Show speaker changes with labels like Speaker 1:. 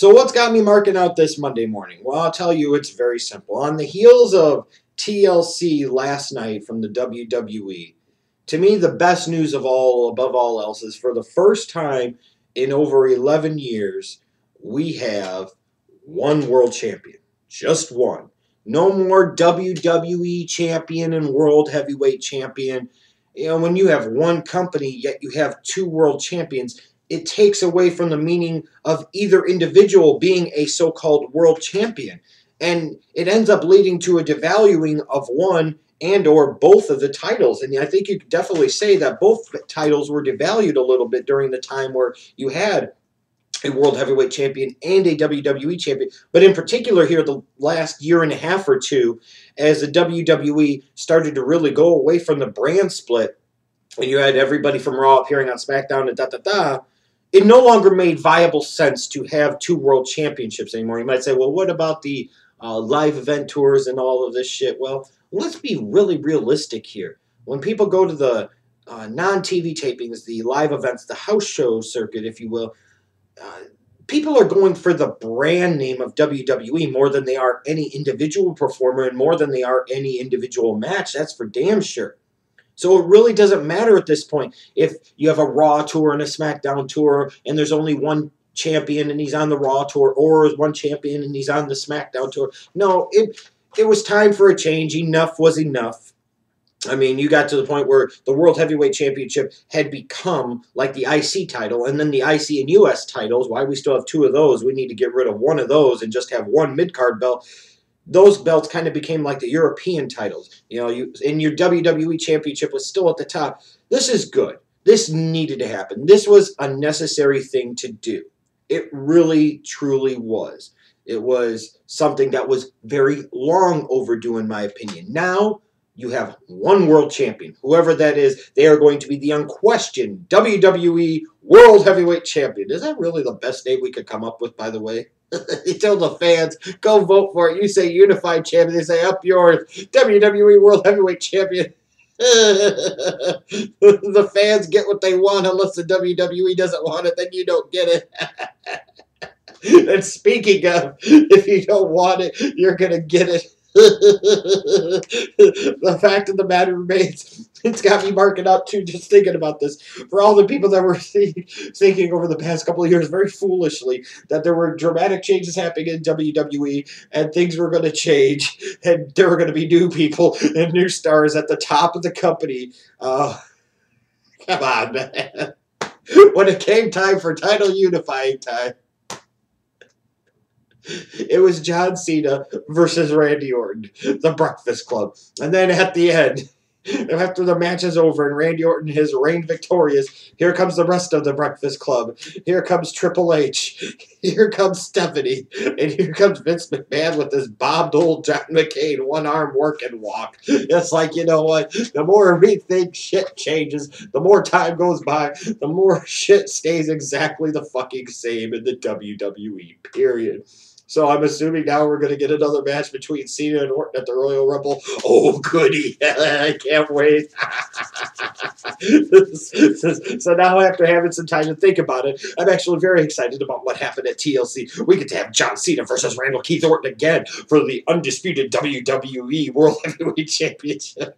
Speaker 1: So what's got me marking out this Monday morning? Well, I'll tell you, it's very simple. On the heels of TLC last night from the WWE, to me, the best news of all, above all else, is for the first time in over 11 years, we have one world champion. Just one. No more WWE champion and world heavyweight champion. You know, when you have one company, yet you have two world champions, it takes away from the meaning of either individual being a so-called world champion. And it ends up leading to a devaluing of one and or both of the titles. And I think you could definitely say that both titles were devalued a little bit during the time where you had a world heavyweight champion and a WWE champion. But in particular here, the last year and a half or two, as the WWE started to really go away from the brand split, and you had everybody from Raw appearing on SmackDown and da-da-da, it no longer made viable sense to have two world championships anymore. You might say, well, what about the live event tours and all of this shit? Well, let's be really realistic here. When people go to the non-TV tapings, the live events, the house show circuit, if you will, people are going for the brand name of WWE more than they are any individual performer and more than they are any individual match. That's for damn sure. So it really doesn't matter at this point if you have a Raw tour and a SmackDown tour and there's only one champion and he's on the Raw tour, or one champion and he's on the SmackDown tour. No, it was time for a change. Enough was enough. I mean, you got to the point where the World Heavyweight Championship had become like the IC title, and then the IC and US titles. Why we still have two of those? We need to get rid of one of those and just have one mid-card belt. Those belts kind of became like the European titles. You know, your WWE Championship was still at the top. This is good. This needed to happen. This was a necessary thing to do. It really, truly was. It was something that was very long overdue, in my opinion. Now, you have one world champion. Whoever that is, they are going to be the unquestioned WWE World Heavyweight Champion. Is that really the best name we could come up with, by the way? You tell the fans, go vote for it. You say Unified Champion. They say, up yours, WWE World Heavyweight Champion. The fans get what they want unless the WWE doesn't want it, then you don't get it. And speaking of, if you don't want it, you're going to get it. The fact of the matter remains, it's got me marking up too, just thinking about this. For all the people that were thinking over the past couple of years very foolishly that there were dramatic changes happening in WWE and things were going to change and there were going to be new people and new stars at the top of the company. Come on, man. When it came time for title unifying time, it was John Cena versus Randy Orton, the Breakfast Club. And then at the end, after the match is over and Randy Orton has reigned victorious, here comes the rest of the Breakfast Club. Here comes Triple H. Here comes Stephanie. And here comes Vince McMahon with this bobbed old John McCain one-arm work and walk. It's like, you know what? The more we think shit changes, the more time goes by, the more shit stays exactly the fucking same in the WWE, period. So I'm assuming now we're going to get another match between Cena and Orton at the Royal Rumble. Oh, goody. I can't wait. So now after having some time to think about it, I'm actually very excited about what happened at TLC. We get to have John Cena versus Randall Keith Orton again for the undisputed WWE World Heavyweight Championship.